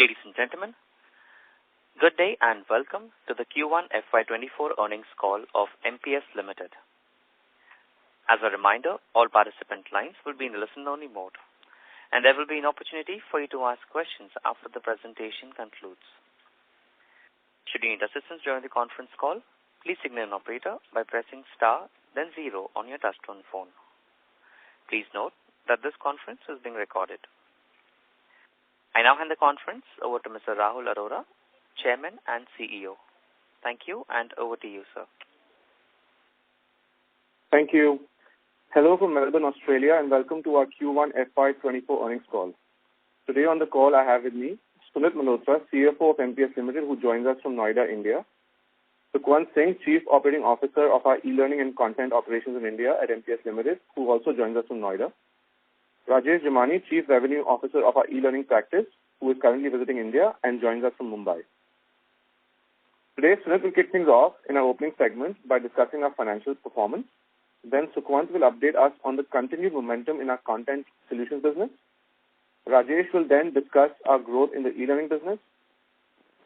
Ladies and gentlemen, good day and welcome to the Q1 FY24 earnings call of MPS Limited. As a reminder, all participant lines will be in listen-only mode, and there will be an opportunity for you to ask questions after the presentation concludes. Should you need assistance during the conference call, please signal an operator by pressing star, then 0 on your touchtone phone. Please note that this conference is being recorded. I now hand the conference over to Mr. Rahul Arora, Chairman and CEO. Thank you, and over to you, sir. Thank you. Hello from Melbourne, Australia, and welcome to our Q1 FY24 earnings call. Today on the call, I have with me Sunit Malhotra, CFO of MPS Limited, who joins us from Noida, India. Sukhwant Singh, Chief Operating Officer of our e-learning and content operations in India at MPS Limited, who also joins us from Noida. Rajesh Jamani, Chief Revenue Officer of our e-learning practice, who is currently visiting India and joins us from Mumbai. Today, Sunit will kick things off in our opening segment by discussing our financial performance. Then Sukhwant will update us on the continued momentum in our content solutions business. Rajesh will then discuss our growth in the e-learning business.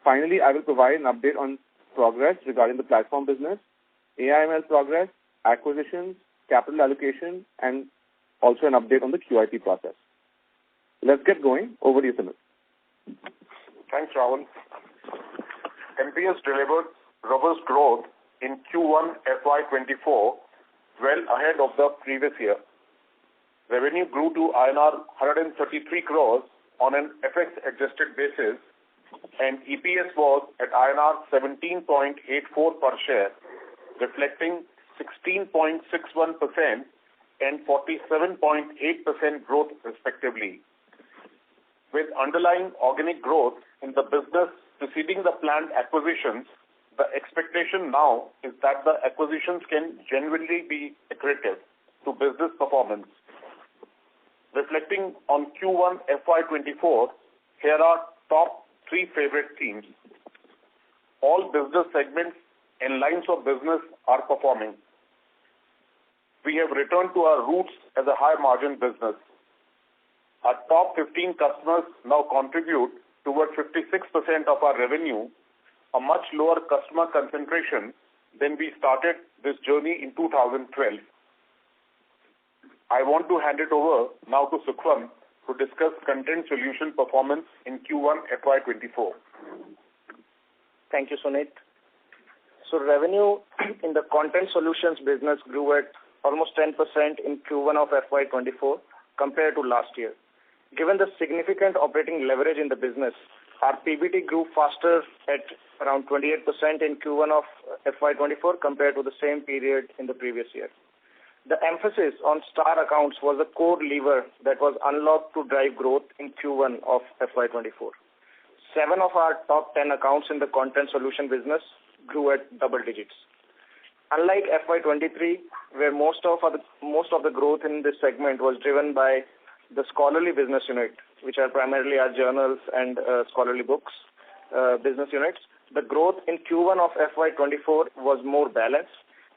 Finally, I will provide an update on progress regarding the platform business, AIML progress, acquisitions, capital allocation, and also an update on the QIP process. Let's get going. Over to you, Sunit. Thanks, Rahul. MPS delivered robust growth in Q1 FY24, well ahead of the previous year. Revenue grew to INR 133 crores on an FX-adjusted basis, and EPS was at INR 17.84 per share, reflecting 16.61% and 47.8% growth respectively. With underlying organic growth in the business preceding the planned acquisitions, the expectation now is that the acquisitions can genuinely be accretive to business performance. Reflecting on Q1 FY24, here are top 3 favorite themes. All business segments and lines of business are performing. We have returned to our roots as a high-margin business. Our top 15 customers now contribute towards 56% of our revenue, a much lower customer concentration than we started this journey in 2012. I want to hand it over now to Sukhwant to discuss content solution performance in Q1 FY24. Thank you, Sunit. So revenue in the content solutions business grew at almost 10% in Q1 of FY24 compared to last year. Given the significant operating leverage in the business, our PBT grew faster at around 28% in Q1 of FY24 compared to the same period in the previous year. The emphasis on star accounts was a core lever that was unlocked to drive growth in Q1 of FY24. 7 of our top 10 accounts in the content solution business grew at double digits. Unlike FY23, where most of the growth in this segment was driven by the scholarly business unit, which are primarily our journals and scholarly books business units, the growth in Q1 of FY24 was more balanced,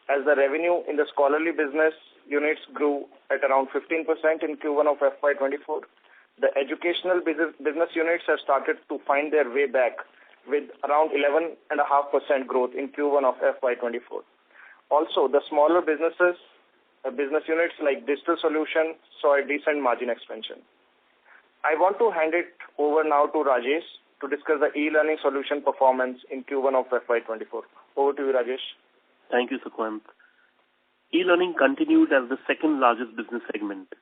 as the revenue in the scholarly business units grew at around 15% in Q1 of FY24. The educational business units have started to find their way back with around 11.5% growth in Q1 of FY24. Also, the smaller business units like digital solution saw a decent margin expansion. I want to hand it over now to Rajesh to discuss the e-learning solution performance in Q1 of FY24. Over to you, Rajesh. Thank you, Sukhwant. E-learning continued as the second largest business segment.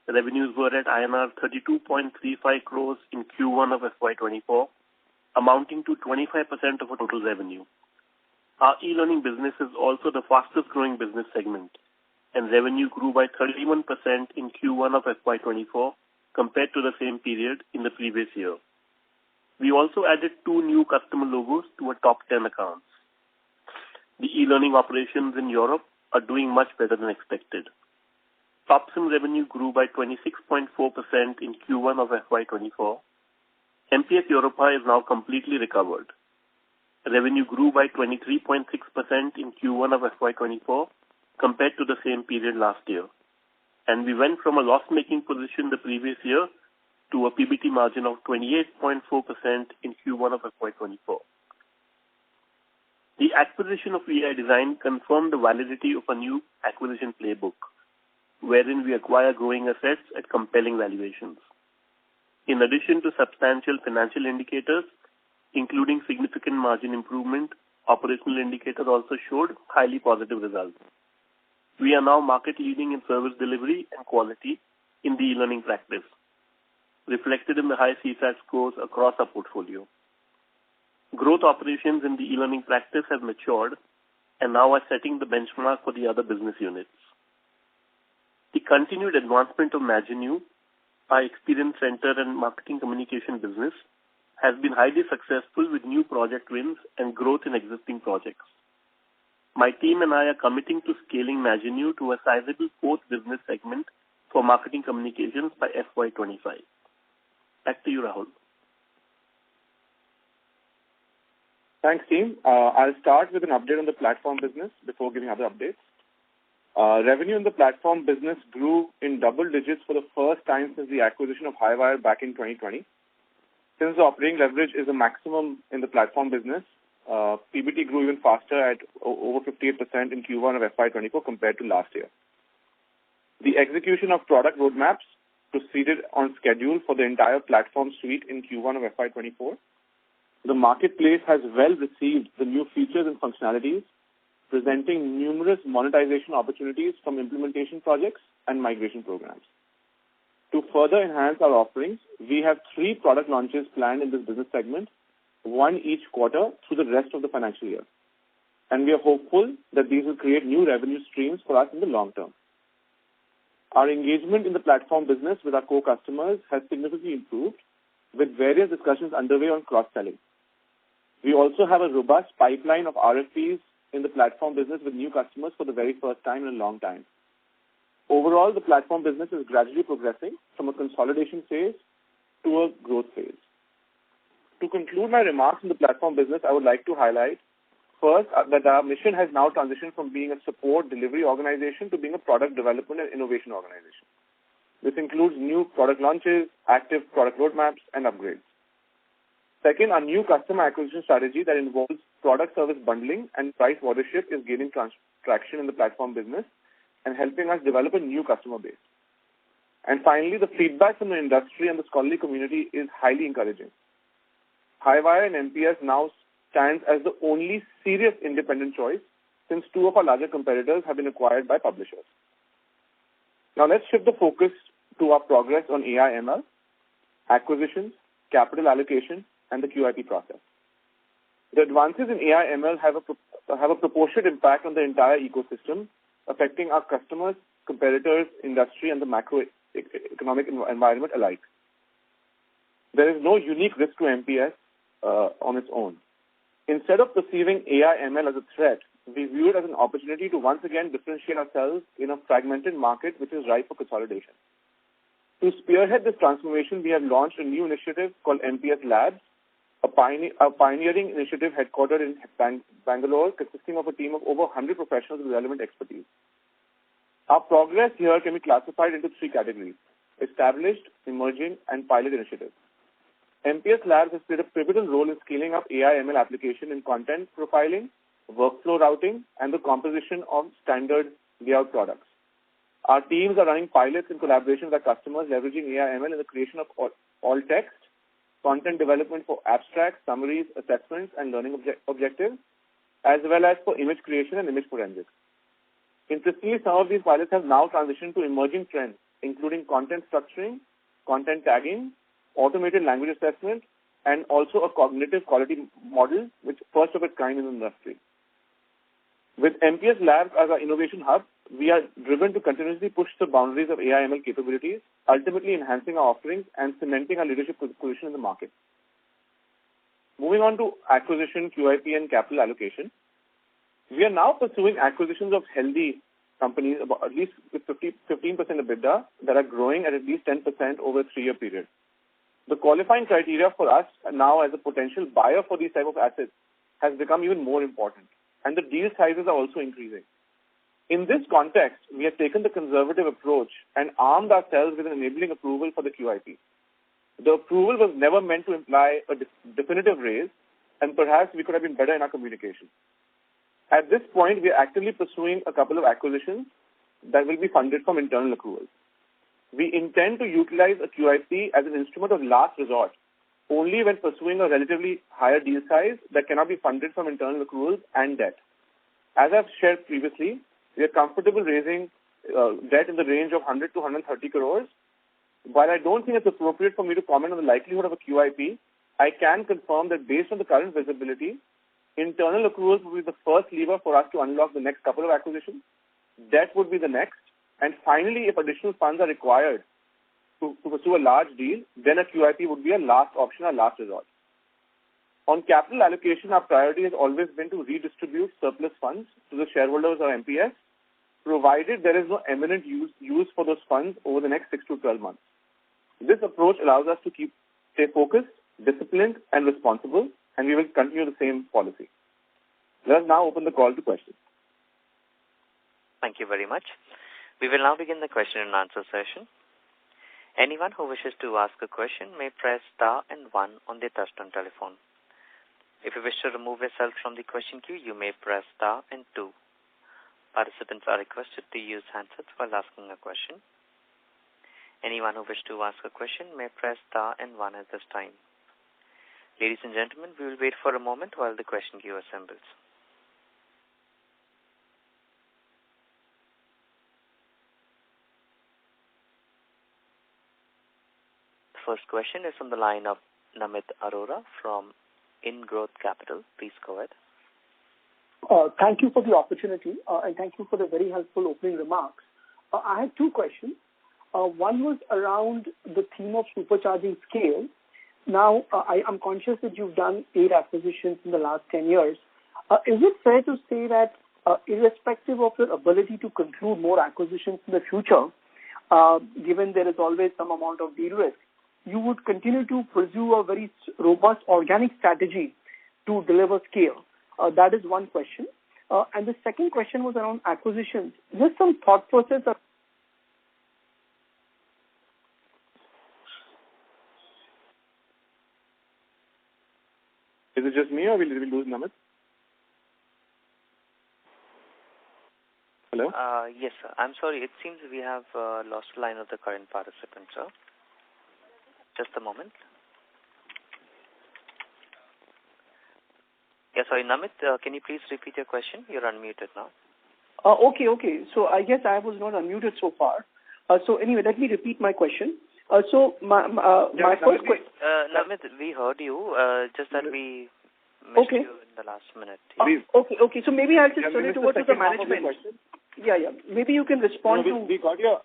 The revenues were at INR 32.35 crores in Q1 of FY24, amounting to 25% of our total revenue. Our e-learning business is also the fastest growing business segment, and revenue grew by 31% in Q1 of FY24 compared to the same period in the previous year. We also added 2 new customer logos to our top 10 accounts. The e-learning operations in Europe are doing much better than expected. TopSim revenue grew by 26.4% in Q1 of FY24. MPS Europa is now completely recovered. Revenue grew by 23.6% in Q1 of FY24 compared to the same period last year. And we went from a loss-making position the previous year to a PBT margin of 28.4% in Q1 of FY24. The acquisition of EI Design confirmed the validity of a new acquisition playbook, wherein we acquire growing assets at compelling valuations. In addition to substantial financial indicators, including significant margin improvement, operational indicators also showed highly positive results. We are now market leading in service delivery and quality in the e-learning practice, reflected in the high CSAT scores across our portfolio. Growth operations in the e-learning practice have matured and now are setting the benchmark for the other business units. The continued advancement of Magenu, our experience center and marketing communication business, has been highly successful with new project wins and growth in existing projects. My team and I are committing to scaling Magenu to a sizable fourth business segment for marketing communications by FY25. Back to you, Rahul. Thanks, team. I'll start with an update on the platform business before giving other updates. Revenue in the platform business grew in double digits for the first time since the acquisition of Highwire back in 2020. Since the operating leverage is the maximum in the platform business, PBT grew even faster at over 58% in Q1 of FY24 compared to last year. The execution of product roadmaps proceeded on schedule for the entire platform suite in Q1 of FY24. The marketplace has well received the new features and functionalities, presenting numerous monetization opportunities from implementation projects and migration programs. To further enhance our offerings, we have 3 product launches planned in this business segment, one each quarter through the rest of the financial year. And we are hopeful that these will create new revenue streams for us in the long term. Our engagement in the platform business with our core customers has significantly improved, with various discussions underway on cross-selling. We also have a robust pipeline of RFPs in the platform business with new customers for the very first time in a long time. Overall, the platform business is gradually progressing from a consolidation phase to a growth phase. To conclude my remarks in the platform business, I would like to highlight, first, that our mission has now transitioned from being a support delivery organization to being a product development and innovation organization. This includes new product launches, active product roadmaps, and upgrades. Second, our new customer acquisition strategy that involves product service bundling and price warriorship is gaining traction in the platform business and helping us develop a new customer base. And finally, the feedback from the industry and the scholarly community is highly encouraging. Highwire and MPS now stands as the only serious independent choice since 2 of our larger competitors have been acquired by publishers. Now let's shift the focus to our progress on AI/ML, acquisitions, capital allocation, and the QIP process. The advances in AI/ML have a proportionate impact on the entire ecosystem, affecting our customers, competitors, industry, and the macroeconomic environment alike. There is no unique risk to MPS on its own. Instead of perceiving AI/ML as a threat, we view it as an opportunity to once again differentiate ourselves in a fragmented market which is ripe for consolidation. To spearhead this transformation, we have launched a new initiative called MPS Labs, a pioneering initiative headquartered in Bangalore, consisting of a team of over 100 professionals with relevant expertise. Our progress here can be classified into 3 categories: established, emerging, and pilot initiatives. MPS Labs has played a pivotal role in scaling up AI/ML application in content profiling, workflow routing, and the composition of standard layout products. Our teams are running pilots in collaboration with our customers, leveraging AI/ML in the creation of all text, content development for abstracts, summaries, assessments, and learning objectives, as well as for image creation and image forensics. Interestingly, some of these pilots have now transitioned to emerging trends, including content structuring, content tagging, automated language assessment, and also a cognitive quality model, which first of its kind in the industry. With MPS Labs as our innovation hub, we are driven to continuously push the boundaries of AI/ML capabilities, ultimately enhancing our offerings and cementing our leadership position in the market. Moving on to acquisition, QIP, and capital allocation. We are now pursuing acquisitions of healthy companies, about at least with 15% EBITDA, that are growing at least 10% over a 3-year period. The qualifying criteria for us now as a potential buyer for these type of assets has become even more important, and the deal sizes are also increasing. In this context, we have taken the conservative approach and armed ourselves with an enabling approval for the QIP. The approval was never meant to imply a definitive raise, and perhaps we could have been better in our communication. At this point, we are actively pursuing a couple of acquisitions that will be funded from internal accruals. We intend to utilize a QIP as an instrument of last resort, only when pursuing a relatively higher deal size that cannot be funded from internal accruals and debt. As I've shared previously, we are comfortable raising debt in the range of 100 to 130 crores. While I don't think it's appropriate for me to comment on the likelihood of a QIP, I can confirm that based on the current visibility, internal accruals will be the first lever for us to unlock the next couple of acquisitions. Debt would be the next. And finally, if additional funds are required to pursue a large deal, then a QIP would be a last option, a last resort. On capital allocation, our priority has always been to redistribute surplus funds to the shareholders of MPS, provided there is no imminent use for those funds over the next 6 to 12 months. This approach allows us to stay focused, disciplined, and responsible, and we will continue the same policy. Let us now open the call to questions. Thank you very much. We will now begin the question and answer session. Anyone who wishes to ask a question may press star and 1 on their touchtone telephone. If you wish to remove yourself from the question queue, you may press star and 2. Participants are requested to use handsets while asking a question. Anyone who wishes to ask a question may press star and 1 at this time. Ladies and gentlemen, we will wait for a moment while the question queue assembles. The first question is from the line of Namit Arora from InGrowth Capital. Please go ahead. Thank you for the opportunity and thank you for the very helpful opening remarks. I had 2 questions. One was around the theme of supercharging scale. Now, I'm conscious that you've done 8 acquisitions in the last 10 years. Is it fair to say that irrespective of your ability to conclude more acquisitions in the future, given there is always some amount of deal risk, you would continue to pursue a very robust organic strategy to deliver scale? That is one question. And the second question was around acquisitions. Just some thought process. Is it just me or will we lose Namit? Hello? Yes, sir. I'm sorry. It seems we have lost the line of the current participant, sir. Just a moment. Yeah, sorry, Namit, can you please repeat your question? You're unmuted now. Okay. So I guess I was not unmuted so far. So anyway, let me repeat my question. So my first question... Namit, we heard you, just that we missed you in the last minute. Okay. So maybe I'll just turn it over to the management. Yeah. Maybe you can respond to... We got your...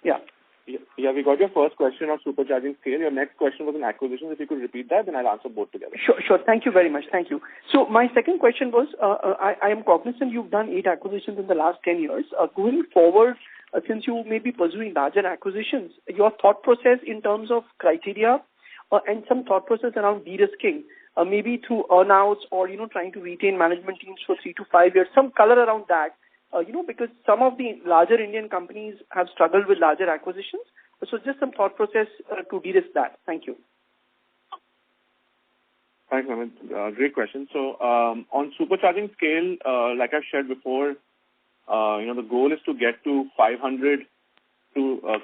Yeah. Yeah, we got your first question on supercharging scale. Your next question was on acquisitions. If you could repeat that, then I'll answer both together. Sure. Thank you very much. Thank you. So my second question was, I am cognizant you've done 8 acquisitions in the last 10 years. Going forward, since you may be pursuing larger acquisitions, your thought process in terms of criteria and some thought process around de-risking, maybe through earnouts or, trying to retain management teams for 3 to 5 years, some color around that. Because some of the larger Indian companies have struggled with larger acquisitions. So just some thought process to de-risk that. Thank you. Thanks, Amit. Great question. So on supercharging scale, like I've shared before, the goal is to get to 500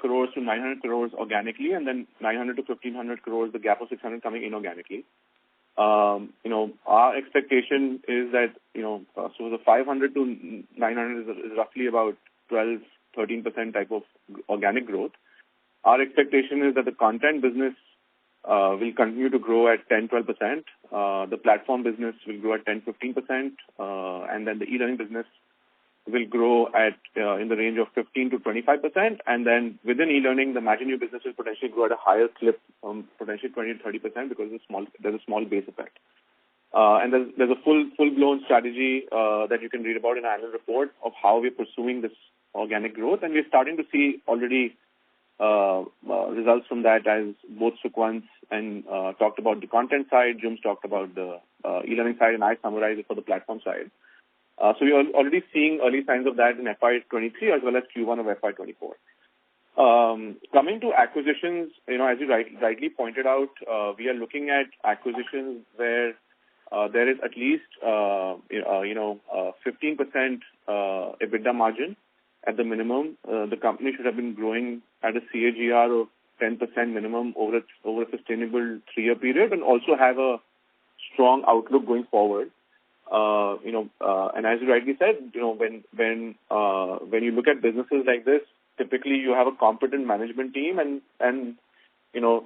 crores to 900 crores organically, and then 900 to 1500 crores, the gap of 600 coming inorganically. Our expectation is that, so the 500 to 900 is roughly about 12-13% type of organic growth. Our expectation is that the content business will continue to grow at 10-12%. The platform business will grow at 10-15%, and then the e-learning business will grow at in the range of 15 to 25%, and then within e-learning, the Imagine You business will potentially grow at a higher clip, potentially 20 to 30%, because there's a small base effect. And there's a full-blown strategy that you can read about in our annual report of how we're pursuing this organic growth, and we're starting to see already results from that, as both Sukhwant and talked about the content side, Jum's talked about the e-learning side, and I summarized it for the platform side. So we are already seeing early signs of that in FY23 as well as Q1 of FY24. Coming to acquisitions, as you rightly pointed out, we are looking at acquisitions where there is at least 15% EBITDA margin at the minimum. The company should have been growing at a CAGR of 10% minimum over a sustainable 3-year period, and also have a strong outlook going forward. And as you rightly said, when you look at businesses like this, typically you have a competent management team, and our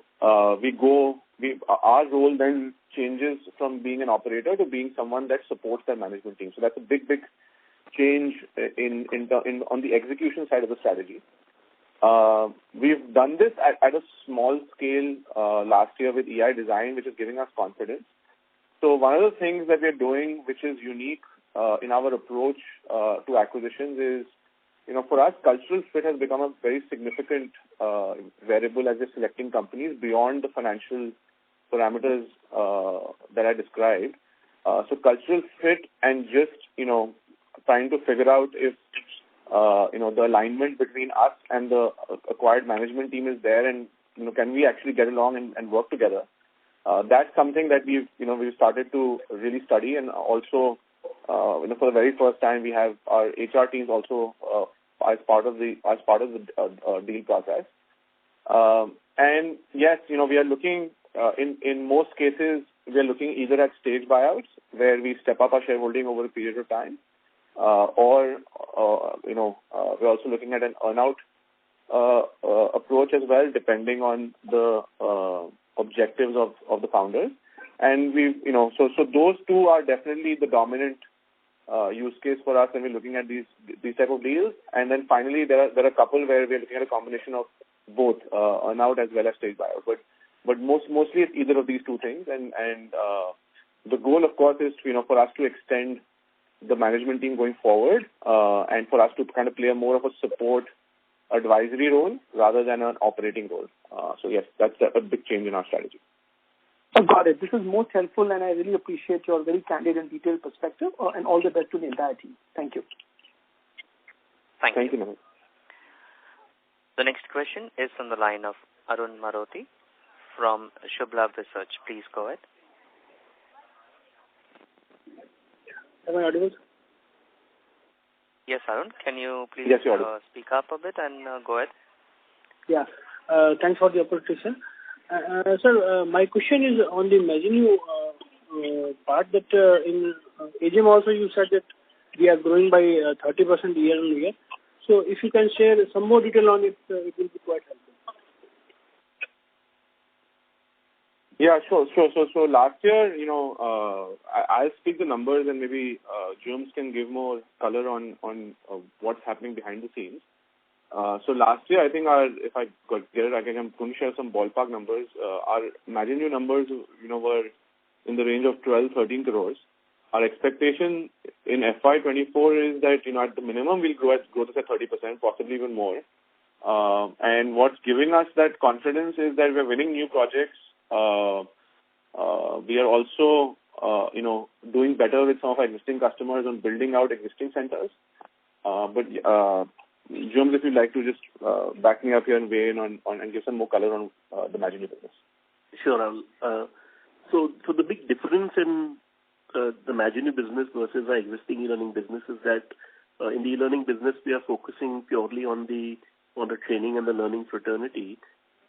role then changes from being an operator to being someone that supports that management team. So that's a big change on the execution side of the strategy. We've done this at a small scale last year with EI Design, which is giving us confidence. So one of the things that we're doing, which is unique in our approach to acquisitions, is, for us, cultural fit has become a very significant variable as we're selecting companies beyond the financial parameters that I described. So cultural fit and just, trying to figure out if, the alignment between us and the acquired management team is there, and, can we actually get along and work together. That's something that we've started to really study, and also, for the very first time, we have our HR teams also as part of the deal process. And yes, we are looking in most cases we are looking either at stage buyouts where we step up our shareholding over a period of time, or we're also looking at an earn-out approach as well, depending on the objectives of the founders. And so those two are definitely the dominant use case for us when we're looking at these type of deals. And then finally, there are a couple where we're looking at a combination of both earn-out as well as stage buyout. But mostly it's either of these two things. And the goal, of course, is for us to extend the management team going forward, and for us to kind of play a more of a support advisory role rather than an operating role. So yes, that's a big change in our strategy. Got it. This is most helpful, and I really appreciate your very candid and detailed perspective, and all the best to the entire team. Thank you. Thank you. Manoj. The next question is from the line of Arun Marothi from Shubhlab Research. Please go ahead. Am I audible? Yes, Arun. Can you please speak up a bit and go ahead? Yeah. Thanks for the opportunity, sir. Sir, my question is on the mezzanine part, that in AGM also you said that we are growing by 30% year on year. So if you can share some more detail on it, it will be quite helpful. Yeah, sure. So last year, I'll speak the numbers, and maybe James can give more color on what's happening behind the scenes. So last year, I think if I get it, I'm going to share some ballpark numbers. Our Imagine numbers, were in the range of 12-13 crores. Our expectation in FY24 is that, at the minimum, we'll grow this at 30%, possibly even more. And what's giving us that confidence is that we're winning new projects. We are also, doing better with some of our existing customers on building out existing centers. But James, if you'd like to just back me up here and weigh in on and give some more color on the Imagine business. Sure. So the big difference in the Imagine business versus our existing e-learning business is that in the e-learning business we are focusing purely on the training and the learning fraternity,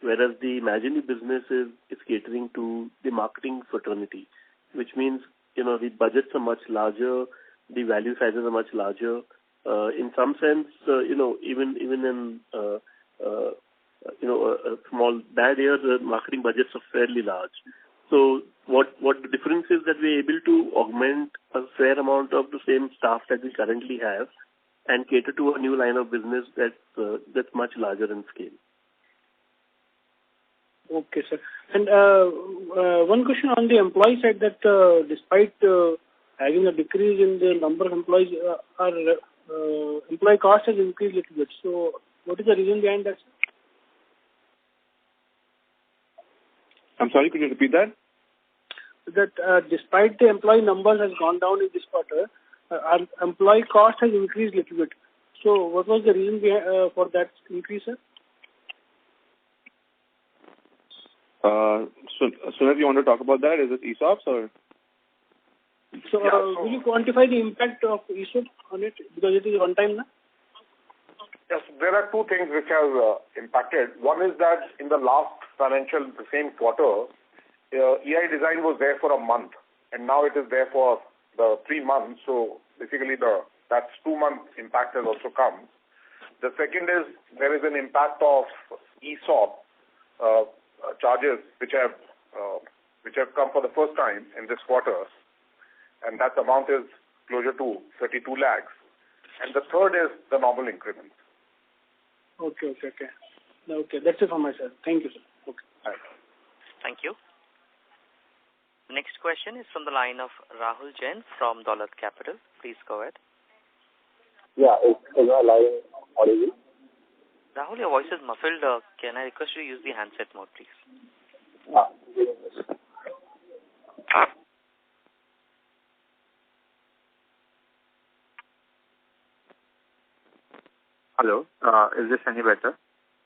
whereas the Imagine business is catering to the marketing fraternity, which means the budgets are much larger, the value sizes are much larger. In some sense, even in a small bad year, the marketing budgets are fairly large. So what the difference is that we're able to augment a fair amount of the same staff that we currently have and cater to a new line of business that's much larger in scale. Okay, sir. And one question on the employee side, that despite having a decrease in the number of employees, our employee cost has increased a little bit. So what is the reason behind that, sir? I'm sorry, could you repeat that? That despite the employee numbers has gone down in this quarter, our employee cost has increased a little bit. So what was the reason for that increase, sir? So Sunit, you want to talk about that? Is it ESOPs or? So, will you quantify the impact of ESOP on it because it is one time now? Yes, there are two things which have impacted. One is that in the last financial, the same quarter, EI Design was there for a month, and now it is there for the 3 months. So basically, that's 2 month impact has also come. The second is there is an impact of ESOP charges which have come for the first time in this quarter, and that amount is closer to 32 lakhs. And the third is the normal increment. Okay. That's it from my side. Thank you, sir. Okay. Right. Thank you. The next question is from the line of Rahul Jain from Dolat Capital. Please go ahead. Yeah, is my line audible? Rahul, your voice is muffled. Can I request you to use the handset mode, please? Hello, is this any better?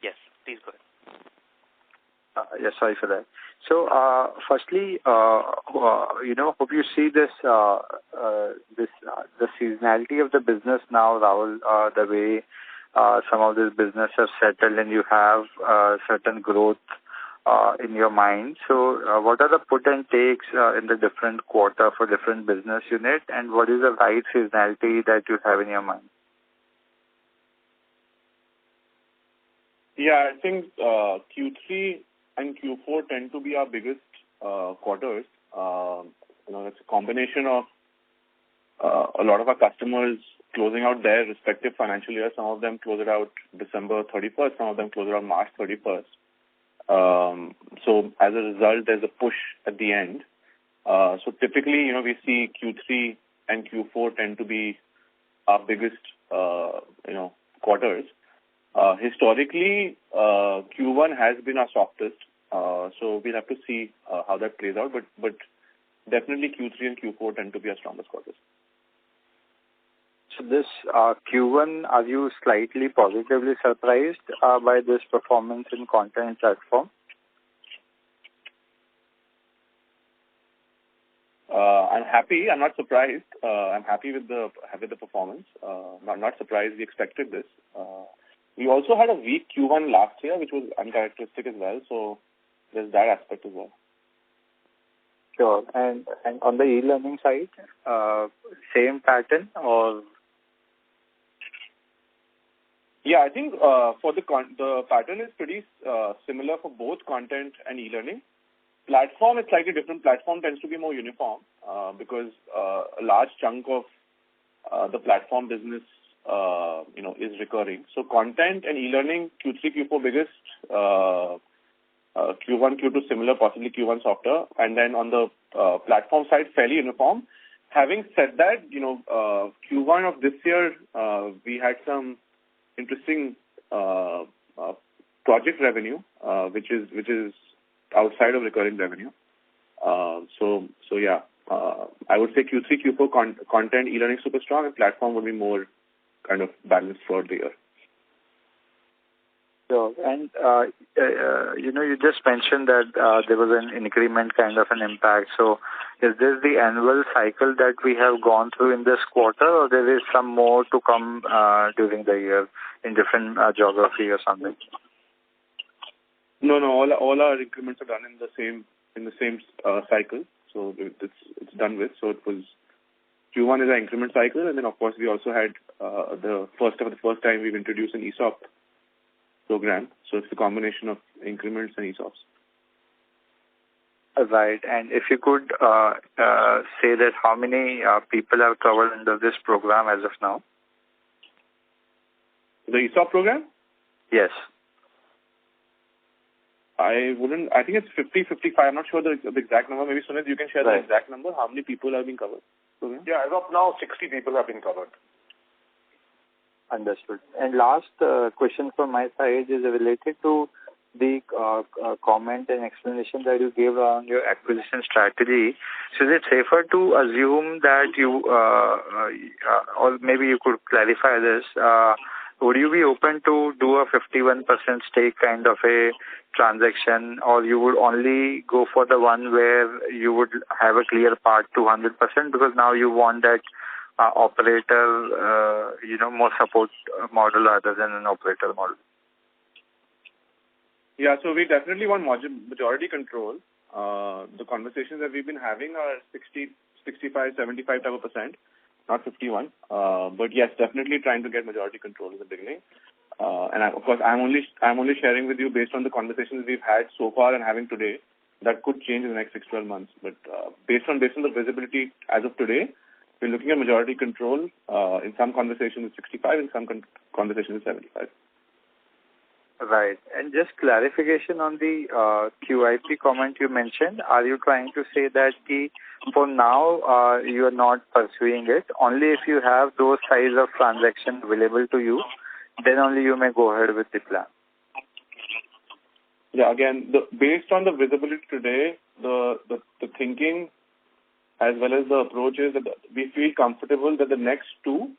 Yes, please go ahead. Yes, sorry for that. So, firstly, hope you see this, the seasonality of the business now, Rahul, the way some of this business have settled and you have certain growth in your mind. So, what are the put and takes in the different quarter for different business unit, and what is the right seasonality that you have in your mind? Yeah, I think Q3 and Q4 tend to be our biggest quarters. It's a combination of a lot of our customers closing out their respective financial year. Some of them close it out December 31st, some of them close it out March 31st. So as a result, there's a push at the end. So typically, we see Q3 and Q4 tend to be our biggest, quarters. Historically, Q1 has been our softest, so we'll have to see how that plays out. But definitely Q3 and Q4 tend to be our strongest quarters. So this Q1, are you slightly positively surprised by this performance in content platform? I'm happy. I'm not surprised. I'm happy with the performance. Not surprised. We expected this. We also had a weak Q1 last year, which was uncharacteristic as well. So there's that aspect as well. Sure. And on the e-learning side, same pattern or? Yeah, I think for the pattern is pretty similar for both content and e-learning. Platform is slightly different. Platform tends to be more uniform because a large chunk of the platform business is recurring. So content and e-learning, Q3, Q4 biggest, Q1, Q2 similar, possibly Q1 softer. And then on the platform side, fairly uniform. Having said that, Q1 of this year, we had some interesting project revenue, which is outside of recurring revenue. So yeah, I would say Q3, Q4 content, e-learning super strong, and platform would be more kind of balanced throughout the year. Sure. And, you just mentioned that there was an increment kind of an impact. So is this the annual cycle that we have gone through in this quarter, or there is some more to come during the year in different geography or something? No. All our increments are done in the same cycle. So it's done with. So it was Q1 is our increment cycle, and then of course we also had the first time we've introduced an ESOP program. So it's a combination of increments and ESOPs. Right. And if you could say that how many people are covered under this program as of now? The ESOP program? Yes. I think it's 50, 55. I'm not sure the exact number. Maybe Sunit, you can share the exact number. How many people have been covered? Yeah, as of now, 60 people have been covered. Understood. And last question from my side is related to the comment and explanation that you gave on your acquisition strategy. So is it safer to assume that you, or maybe you could clarify this, would you be open to do a 51% stake kind of a transaction, or you would only go for the one where you would have a clear path to 100%, because now you want that operator, more support model rather than an operator model? Yeah, so we definitely want majority control. The conversations that we've been having are 60, 65, 75 type of percent, not 51. But yes, definitely trying to get majority control in the beginning. And of course, I'm only sharing with you based on the conversations we've had so far and having today. That could change in the next 6-12 months. But based on the visibility as of today, we're looking at majority control. In some conversations it's 65, in some conversations it's 75. Right. And just clarification on the QIP comment you mentioned. Are you trying to say that for now you are not pursuing it? Only if you have those size of transactions available to you, then only you may go ahead with the plan. Yeah, again, based on the visibility today, the thinking as well as the approach is that we feel comfortable that the next two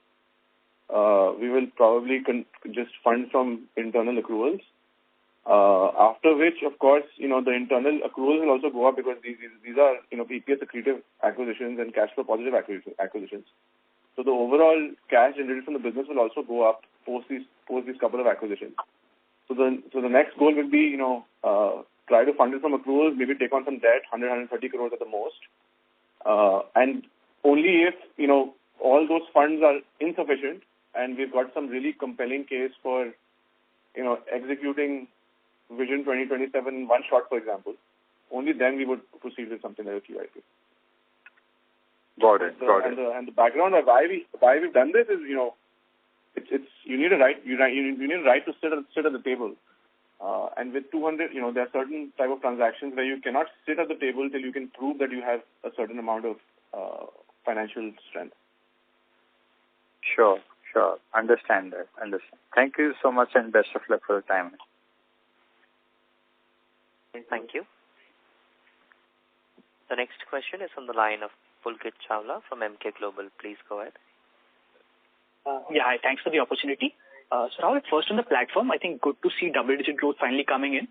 we will probably just fund from internal accruals. After which, of course, the internal accruals will also go up because these are, EPS accretive acquisitions and cash flow positive acquisitions. So the overall cash generated from the business will also go up post these couple of acquisitions. So the next goal will be, try to fund it from accruals, maybe take on some debt, 130 crores at the most. And only if, all those funds are insufficient and we've got some really compelling case for, executing Vision 2027 in one shot, for example, only then we would proceed with something like a QIP. Got it. And the background of why we've done this is, it's you need a right to sit at the table. And with 200, there are certain type of transactions where you cannot sit at the table till you can prove that you have a certain amount of financial strength. Sure. Understand that. Thank you so much and best of luck for the time. Thank you. The next question is on the line of Pulkit Chawla from MK Global. Please go ahead. Hi, thanks for the opportunity. So Rahul, first on the platform, I think good to see double-digit growth finally coming in.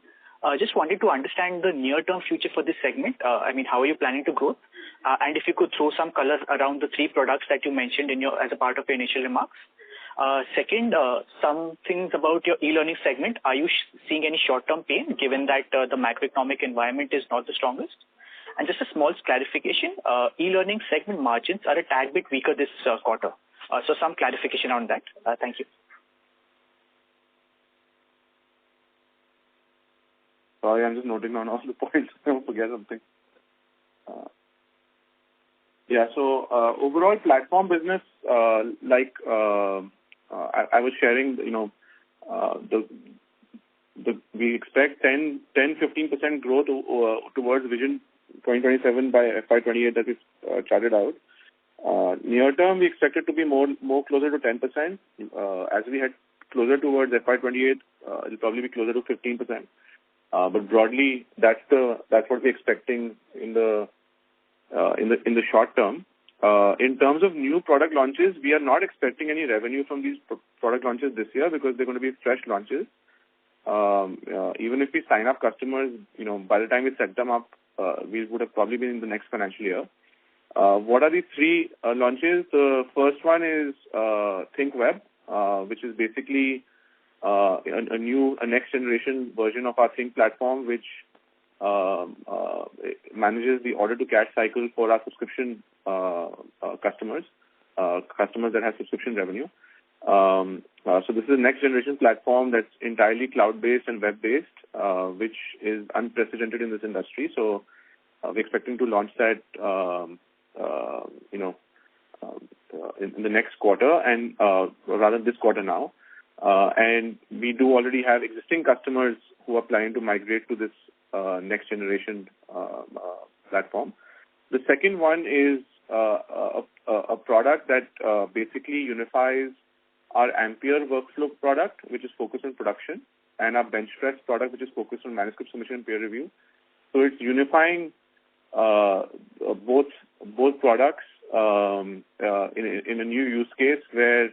Just wanted to understand the near-term future for this segment. How are you planning to grow? And if you could throw some color around the 3 products that you mentioned as a part of your initial remarks. Second, some things about your e-learning segment. Are you seeing any short-term pain given that the macroeconomic environment is not the strongest? And just a small clarification, e-learning segment margins are a tad bit weaker this quarter. So some clarification on that. Thank you. Sorry, I'm just noting down all the points. I don't forget something. So overall platform business, I was sharing, we expect 10-15% growth towards Vision 2027 by FY28 that we've charted out. Near term, we expect it to be more closer to 10%. As we head closer towards FY28, it'll probably be closer to 15%. But broadly, that's what we're expecting in the short term. In terms of new product launches, we are not expecting any revenue from these product launches this year because they're going to be fresh launches. Even if we sign up customers, by the time we set them up, we would have probably been in the next financial year. What are these 3 launches? The first one is ThinkWeb, which is basically a next generation version of our Think platform, which manages the order to cash cycle for our subscription customers that have subscription revenue. So this is a next generation platform that's entirely cloud-based and web-based, which is unprecedented in this industry. So we're expecting to launch that, in the next quarter and rather this quarter now. And we do already have existing customers who are planning to migrate to this next generation platform. The second one is a product that basically unifies our Ampere workflow product, which is focused on production, and our Benchpress product, which is focused on manuscript submission and peer review. So it's unifying both products in a new use case where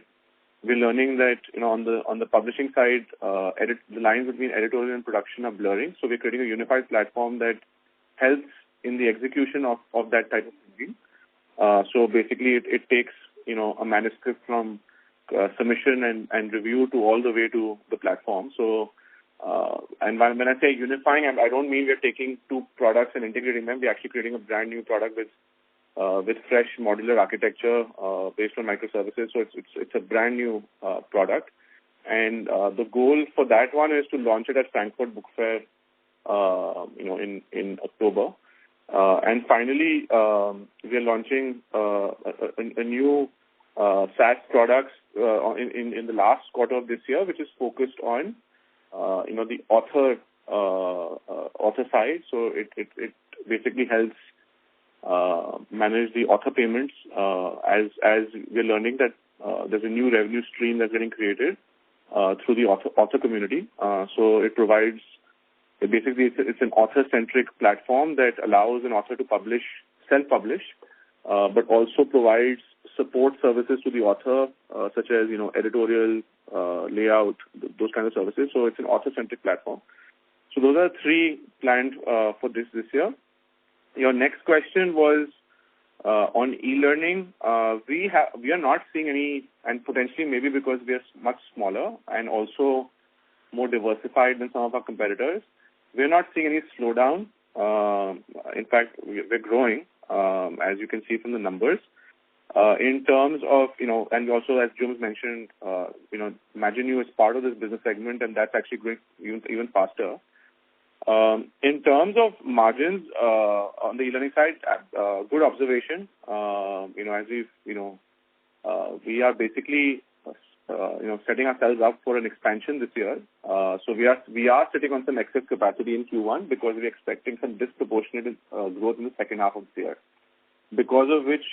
we're learning that, on the publishing side, the lines between editorial and production are blurring. So we're creating a unified platform that helps in the execution of that type of thinking. So basically, it takes, a manuscript from submission and review to all the way to the platform. So, and when I say unifying, I don't mean we're taking two products and integrating them. We're actually creating a brand new product with fresh modular architecture based on microservices. So it's a brand new product, and the goal for that one is to launch it at Frankfurt Book Fair, in October. And finally, we are launching a new SaaS products in the last quarter of this year, which is focused on the author side. So it basically helps manage the author payments as we're learning that there's a new revenue stream that's getting created through the author community. So it provides, basically it's an author-centric platform that allows an author to self-publish, but also provides support services to the author, such as, editorial, layout, those kind of services. So it's an author-centric platform. So those are three planned for this year. Your next question was on e-learning. We are not seeing any, and potentially maybe because we are much smaller and also more diversified than some of our competitors, we are not seeing any slowdown. In fact, we're growing, as you can see from the numbers. In terms of, and also as Jums mentioned, Imagine is part of this business segment, and that's actually growing even faster. In terms of margins on the e-learning side, good observation. As we are basically setting ourselves up for an expansion this year. So we are sitting on some excess capacity in Q1 because we're expecting some disproportionate growth in the second half of the year. Because of which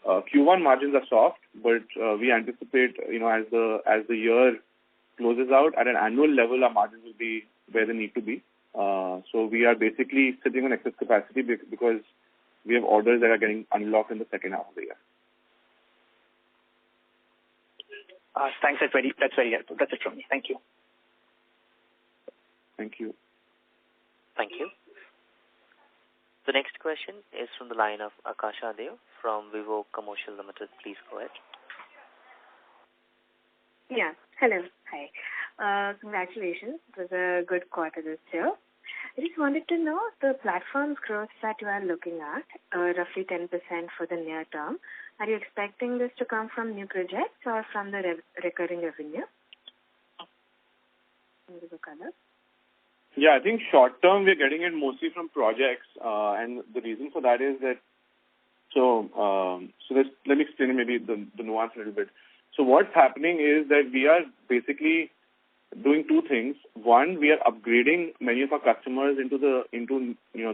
Q1 margins are soft, but we anticipate, as the year closes out at an annual level, our margins will be where they need to be. So we are basically sitting on excess capacity because we have orders that are getting unlocked in the second half of the year. Thanks. That's very helpful. That's it from me. Thank you. Thank you. Thank you. The next question is from the line of Akasha Dev from Vivo Commercial Limited. Please go ahead. Yeah. Hello. Hi. Congratulations. It was a good quarter this year. I just wanted to know the platform's growth that you are looking at, roughly 10% for the near term. Are you expecting this to come from new projects or from the recurring revenue? Yeah, I think short term we're getting it mostly from projects, and the reason for that is that let me explain maybe the nuance a little bit. So what's happening is that we are basically doing two things. One, we are upgrading many of our customers into the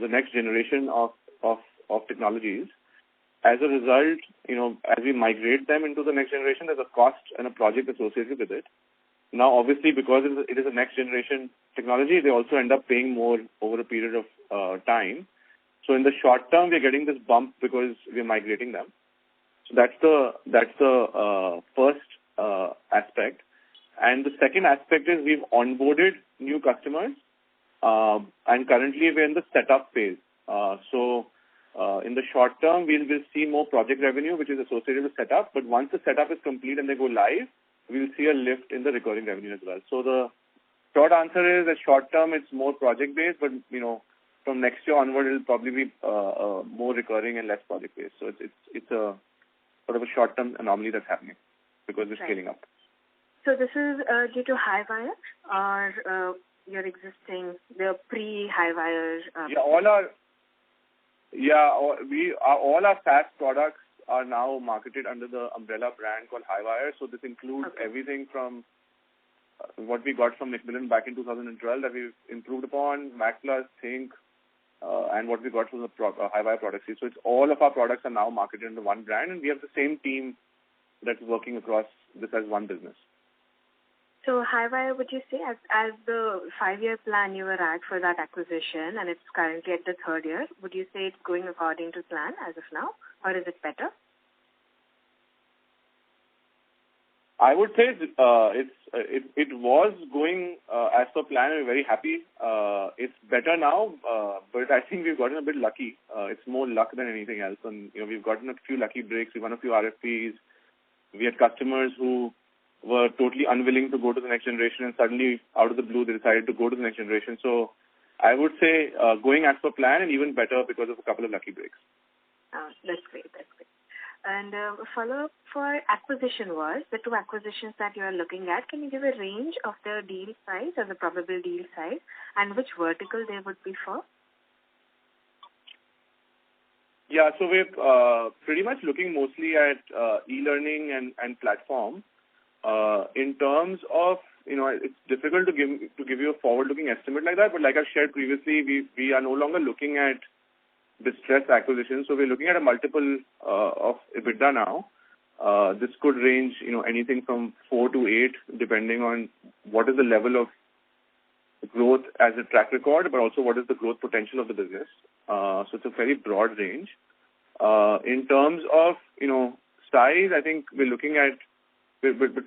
next generation of technologies. As a result, as we migrate them into the next generation, there's a cost and a project associated with it. Now, obviously, because it is a next generation technology, they also end up paying more over a period of time. So in the short term, we're getting this bump because we're migrating them. So that's the first aspect. And the second aspect is we've onboarded new customers, and currently we're in the setup phase. In the short term, we'll see more project revenue, which is associated with setup. But once the setup is complete and they go live, we'll see a lift in the recurring revenue as well. So the short answer is that short term it's more project based, but from next year onward it'll probably be more recurring and less project based. So it's a sort of a short term anomaly that's happening because we're scaling up. So this is due to Highwire or the pre-Highwire? All our SaaS products are now marketed under the umbrella brand called Highwire. So this includes everything from what we got from Macmillan back in 2012 that we've improved upon, MacPlus, Think, and what we got from the Highwire product suite. So it's all of our products are now marketed under one brand, and we have the same team that's working across this as one business. So Highwire, would you say, as the 5-year plan you were at for that acquisition, and it's currently at the 3rd year, would you say it's going according to plan as of now, or is it better? I would say it was going as per plan. We're very happy. It's better now, but I think we've gotten a bit lucky. It's more luck than anything else. And we've gotten a few lucky breaks. We won a few RFPs. We had customers who were totally unwilling to go to the next generation, and suddenly, out of the blue, they decided to go to the next generation. So I would say going as per plan, and even better because of a couple of lucky breaks. That's great. That's great. And a follow-up for acquisition was the two acquisitions that you are looking at. Can you give a range of the deal size or the probable deal size, and which vertical they would be for? Yeah, so we're pretty much looking mostly at e-learning and platform. In terms of, it's difficult to give you a forward-looking estimate like that, but like I've shared previously, we are no longer looking at distressed acquisitions. So we're looking at a multiple of EBITDA now. This could range, anything from 4 to 8, depending on what is the level of growth as a track record, but also what is the growth potential of the business. So it's a very broad range. In terms of, size, I think we're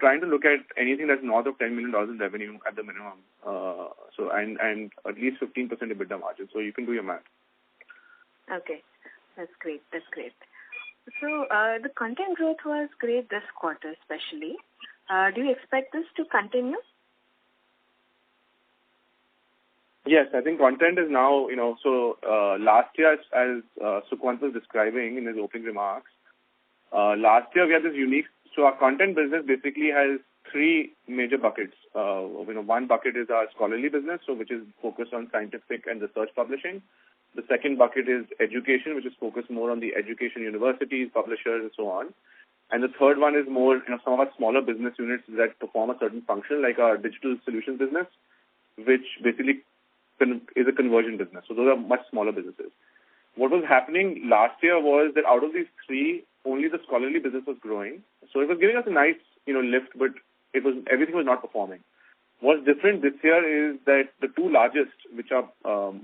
trying to look at anything that's north of $10 million in revenue at the minimum. And at least 15% EBITDA margin. So you can do your math. Okay, that's great. That's great. So the content growth was great this quarter, especially. Do you expect this to continue? Yes, I think content is now, last year, as Sukhwant was describing in his opening remarks, last year we had this unique. So our content business basically has 3 major buckets. One bucket is our scholarly business, which is focused on scientific and research publishing. The second bucket is education, which is focused more on the education universities, publishers, and so on. And the third one is more, some of our smaller business units that perform a certain function, like our digital solutions business, which basically is a conversion business. So those are much smaller businesses. What was happening last year was that out of these 3, only the scholarly business was growing. So it was giving us a nice, lift, but everything was not performing. What's different this year is that the 2 largest, which are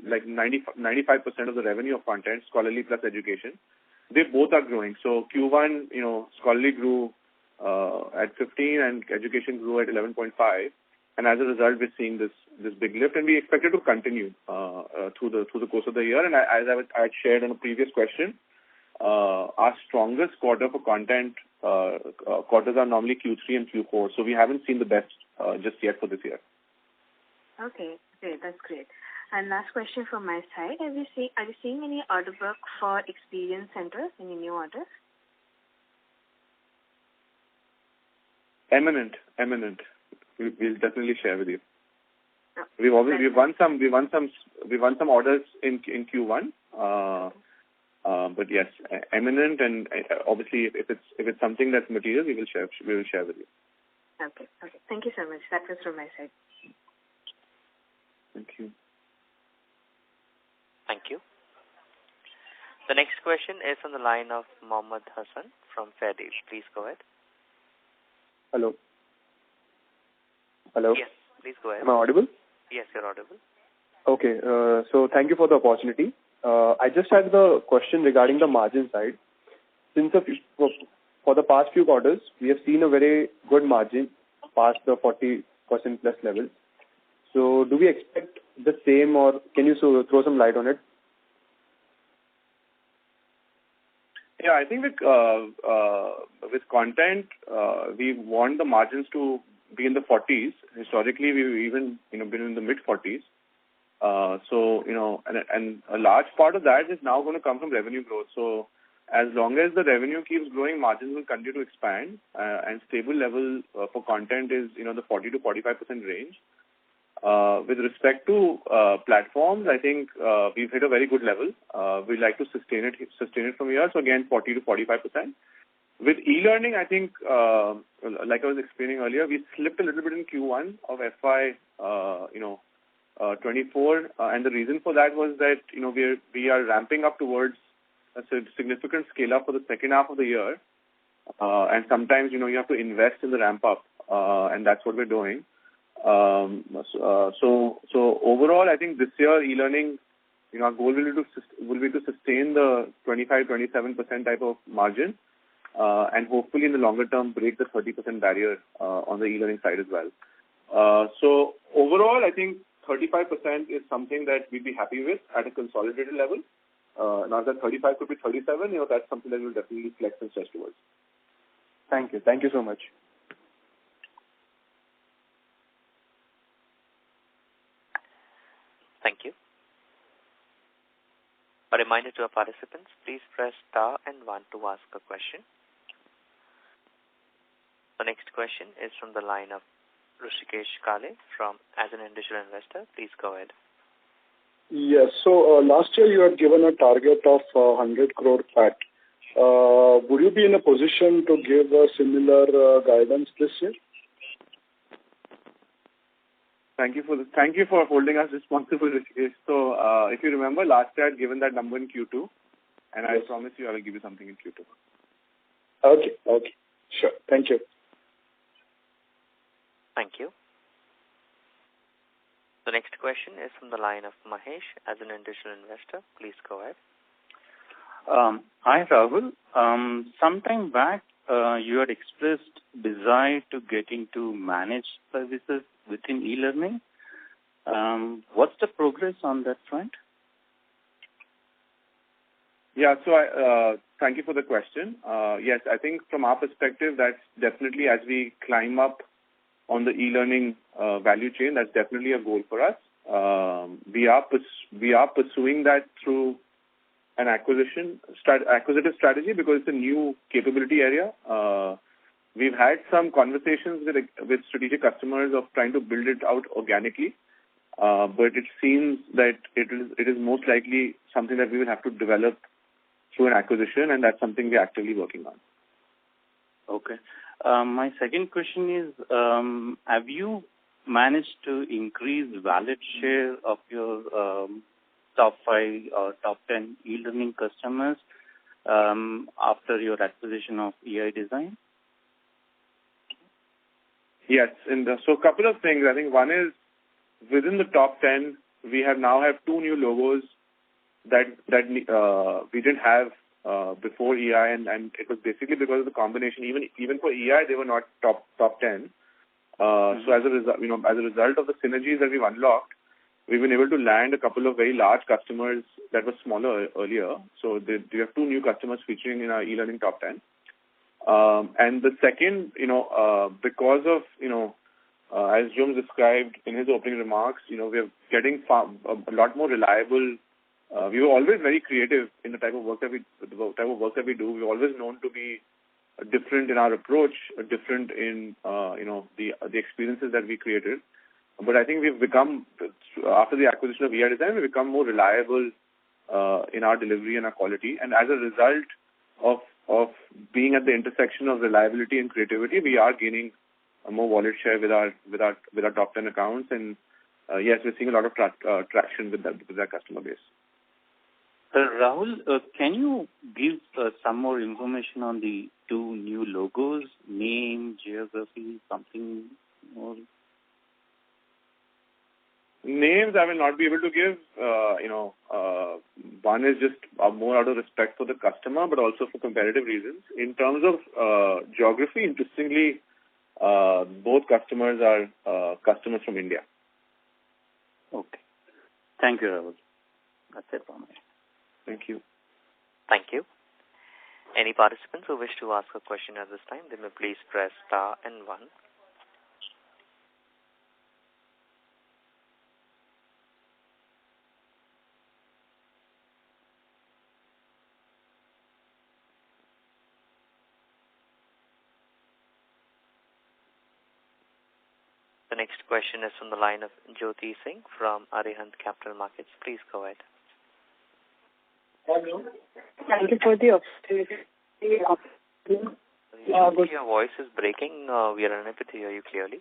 like 95% of the revenue of content, scholarly plus education, they both are growing. So Q1, scholarly grew at 15 and education grew at 11.5. And as a result, we're seeing this big lift, and we expect it to continue through the course of the year. And as I had shared on a previous question, our strongest quarter for content quarters are normally Q3 and Q4. So we haven't seen the best just yet for this year. Okay, great. That's great. And last question from my side: are you seeing any order book for experience centers? Any new orders? Eminent. We'll definitely share with you. Oh, we've won some orders in Q1. But yes, eminent, and obviously if it's something that's material, we will share with you. Okay. Thank you so much. That was from my side. Thank you. Thank you. The next question is on the line of Mohammed Hassan from Fairdeal. Please go ahead. Hello. Yes, please go ahead. Am I audible? Yes, you're audible. Okay. So thank you for the opportunity. I just had the question regarding the margin side. Since for the past few quarters, we have seen a very good margin past the 40% plus level. So do we expect the same, or can you throw some light on it? Yeah, I think with content, we want the margins to be in the 40s. Historically, we've even been in the mid 40s. And a large part of that is now going to come from revenue growth. So as long as the revenue keeps growing, margins will continue to expand, and stable level for content is the 40 to 45% range. With respect to platforms, I think we've hit a very good level. We'd like to sustain it from here. So again, 40 to 45%. With e-learning, I think, like I was explaining earlier, we slipped a little bit in Q1 of FY24, and the reason for that was that we are ramping up towards a significant scale up for the second half of the year, and sometimes you have to invest in the ramp up, and that's what we're doing. So overall, I think this year e-learning, our goal will be to sustain the 25-27% type of margin. and hopefully in the longer term break the 30% barrier on the e-learning side as well. So overall, I think 35% is something that we'd be happy with at a consolidated level. Now that 35 could be 37, that's something that we'll definitely flex and stretch towards. Thank you. Thank you so much. Thank you. A reminder to our participants, please press star and 1 to ask a question. The next question is from the line of Rishikesh Kale from as an individual investor. Please go ahead. Yes. So last year you had given a target of 100 crore PAT. Would you be in a position to give a similar guidance this year? Thank you for holding us responsible, Rishikesh. So if you remember, last year I had given that number in Q2, and I promise you I will give you something in Q2. Okay. Sure. Thank you. Thank you. The next question is from the line of Mahesh as an individual investor. Please go ahead. Hi, Rahul. Sometime back, you had expressed desire to get into managed services within e-learning. What's the progress on that front? Yeah, so thank you for the question. Yes, I think from our perspective, that's definitely as we climb up on the e-learning value chain, that's definitely a goal for us. We are pursuing that through an acquisitive strategy because it's a new capability area. We've had some conversations with strategic customers of trying to build it out organically, but it seems that it is most likely something that we will have to develop through an acquisition, and that's something we're actively working on. Okay. My second question is, have you managed to increase wallet share of your top 5 or top 10 e-learning customers after your acquisition of EI Design? Yes, so a couple of things. I think one is within the top 10, we now have 2 new logos that we didn't have before EI, and it was basically because of the combination. Even for EI, they were not top 10. So as a result of the synergies that we've unlocked, we've been able to land a couple of very large customers that were smaller earlier. So we have 2 new customers featuring in our e-learning top 10. And the second, because of, as Jum described in his opening remarks, we're getting a lot more reliable. We were always very creative in the type of work that we do. We're always known to be different in our approach, different in, the experiences that we created. But I think we've become, after the acquisition of EI Design, we've become more reliable in our delivery and our quality. And as a result of being at the intersection of reliability and creativity, we are gaining more wallet share with our top 10 accounts. And yes, we're seeing a lot of traction with that customer base. Rahul, can you give some more information on the 2 new logos, name, geography, something more? Names I will not be able to give. One is just more out of respect for the customer, but also for competitive reasons. In terms of geography, interestingly, both customers are customers from India. Okay. Thank you, Rahul. That's it from me. Thank you. Thank you. Any participants who wish to ask a question at this time, they may please press star and 1. The next question is from the line of Jyoti Singh from Arihant Capital Markets. Please go ahead. Hello. Thank you for the opportunity. Your voice is breaking. We are unable to hear you clearly.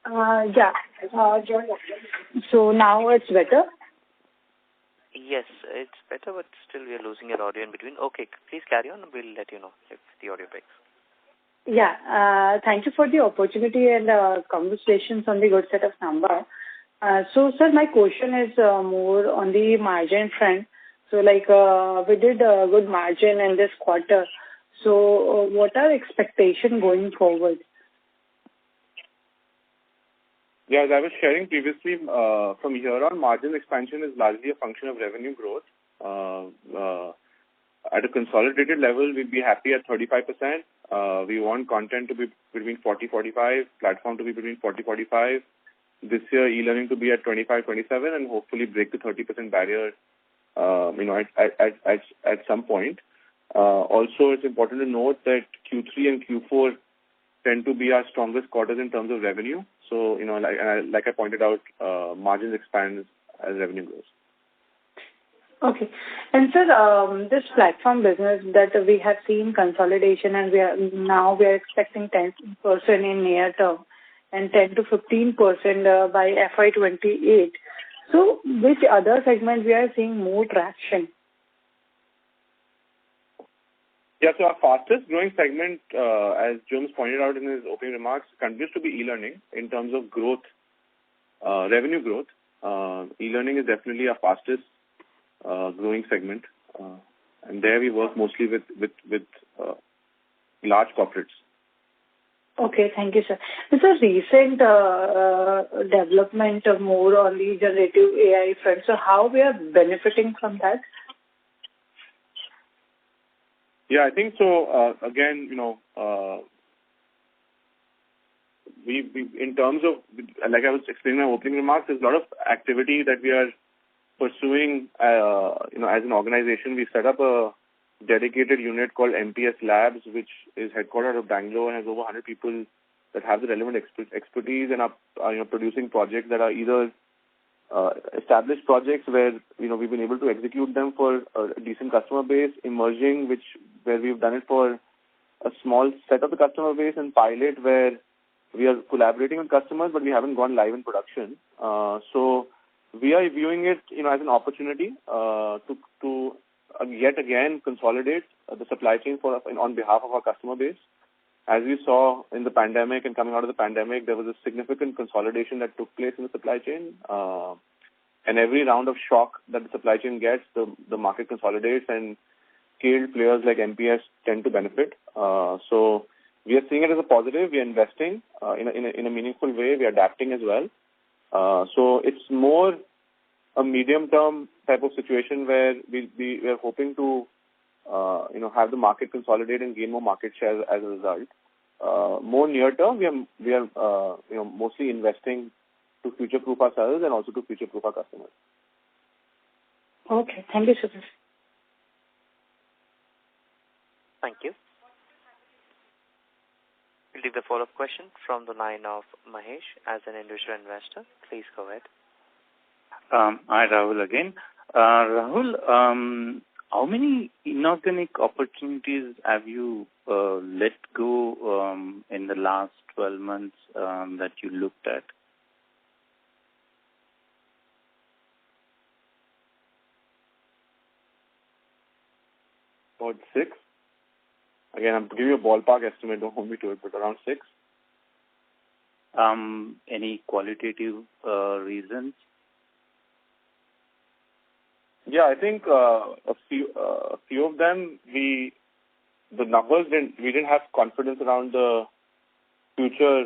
Yeah. So now it's better? Yes, it's better, but still we are losing your audio in between. Okay, please carry on. We'll let you know if the audio breaks. Yeah. Thank you for the opportunity and congratulations on the good set of numbers. So, sir, my question is more on the margin front. So we did a good margin in this quarter. So what are expectations going forward? Yeah, as I was sharing previously, from here on, margin expansion is largely a function of revenue growth. At a consolidated level, we'd be happy at 35%. We want content to be between 40-45, platform to be between 40-45. This year, e-learning to be at 25-27, and hopefully break the 30% barrier, at some point. Also, it's important to note that Q3 and Q4 tend to be our strongest quarters in terms of revenue. So, like I pointed out, margins expand as revenue grows. Okay. And sir, this platform business that we have seen consolidation, and we are expecting 10% in near term and 10 to 15% by FY28. So which other segment we are seeing more traction? Yeah, so our fastest growing segment, as James pointed out in his opening remarks, continues to be e-learning in terms of growth, revenue growth. E-learning is definitely our fastest growing segment, and there we work mostly with large corporates. Okay, thank you, sir. This is a recent development more on the generative AI front. So how we are benefiting from that? Yeah, I think so. Again, we in terms of, like I was explaining in my opening remarks, there's a lot of activity that we are pursuing. As an organization, we set up a dedicated unit called MPS Labs, which is headquartered out of Bangalore and has over 100 people that have the relevant expertise and are producing projects that are either established projects where we've been able to execute them for a decent customer base, emerging where we've done it for a small set of the customer base, and pilot where we are collaborating with customers but we haven't gone live in production. So we are viewing it as an opportunity to yet again consolidate the supply chain on behalf of our customer base. As we saw in the pandemic and coming out of the pandemic, there was a significant consolidation that took place in the supply chain. And every round of shock that the supply chain gets, the market consolidates, and scaled players like MPS tend to benefit. So we are seeing it as a positive. We are investing in a meaningful way. We are adapting as well. So it's more a medium-term type of situation where we are hoping to have the market consolidate and gain more market share as a result. More near term, we are mostly investing to future-proof ourselves and also to future-proof our customers. Okay, thank you, sir. Thank you. We'll take the follow-up question from the line of Mahesh as an individual investor. Please go ahead. Hi, Rahul again. Rahul, how many inorganic opportunities have you let go in the last 12 months that you looked at? About 6. Again, I'm giving you a ballpark estimate, don't hold me to it, but around 6. Any qualitative reasons? Yeah, I think a few of them, the numbers we didn't have confidence around the future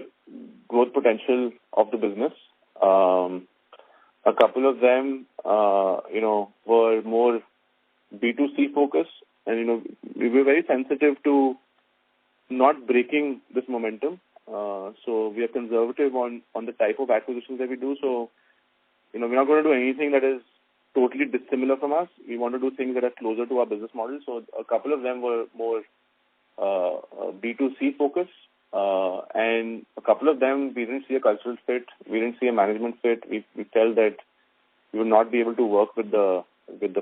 growth potential of the business. A couple of them, were more B2C focused, and we were very sensitive to not breaking this momentum. So we are conservative on the type of acquisitions that we do. So we're not going to do anything that is totally dissimilar from us. We want to do things that are closer to our business model. So a couple of them were more B2C focused, and a couple of them we didn't see a cultural fit, we didn't see a management fit. We felt that we would not be able to work with the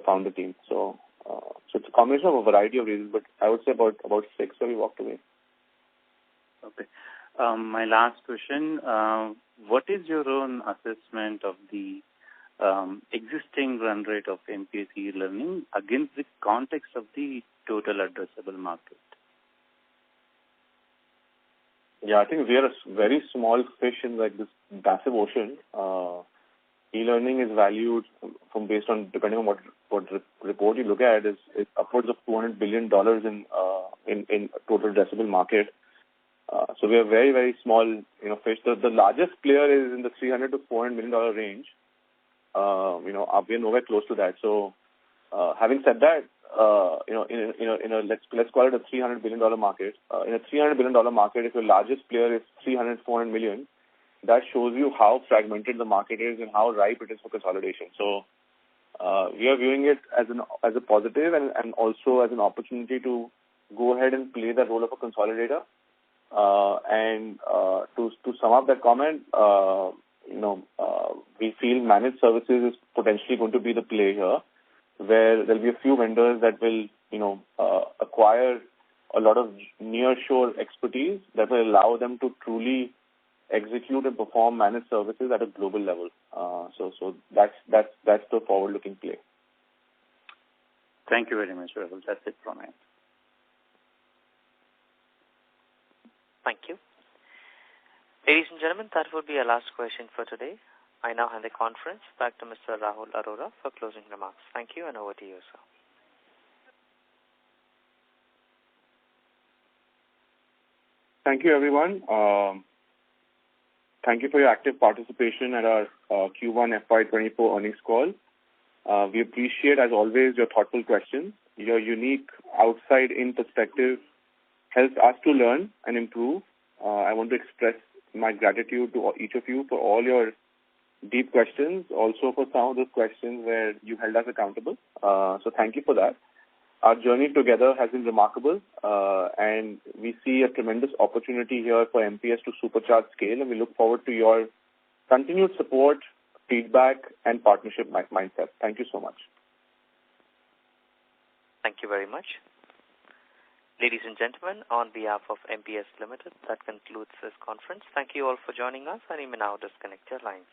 founder team. So it's a combination of a variety of reasons, but I would say about 6 that we walked away. Okay. My last question: what is your own assessment of the existing run rate of MPS e-learning against the context of the total addressable market? Yeah, I think we are a very small fish in this massive ocean. e-learning is valued from based on depending on what report you look at is upwards of $200 billion in total addressable market. So we are very, very small, fish. The largest player is in the $300 to $400 million range. We are nowhere close to that. So, having said that, let's call it a $300 billion market. In a $300 billion market, if your largest player is 400 million, that shows you how fragmented the market is and how ripe it is for consolidation. So, we are viewing it as a positive and also as an opportunity to go ahead and play the role of a consolidator. To sum up that comment, we feel managed services is potentially going to be the play here, where there'll be a few vendors that will, acquire a lot of nearshore expertise that will allow them to truly execute and perform managed services at a global level. So that's the forward-looking play. Thank you very much, Rahul. That's it from me. Thank you. Ladies and gentlemen, that would be our last question for today. I now hand the conference back to Mr. Rahul Arora for closing remarks. Thank you, and over to you, sir. Thank you, everyone. Thank you for your active participation at our Q1 FY24 earnings call. We appreciate, as always, your thoughtful questions. Your unique outside-in perspective helps us to learn and improve. I want to express my gratitude to each of you for all your deep questions, also for some of those questions where you held us accountable. So thank you for that. Our journey together has been remarkable, and we see a tremendous opportunity here for MPS to supercharge scale, and we look forward to your continued support, feedback, and partnership mindset. Thank you so much. Thank you very much. Ladies and gentlemen, on behalf of MPS Limited, that concludes this conference. Thank you all for joining us, and you may now disconnect your lines.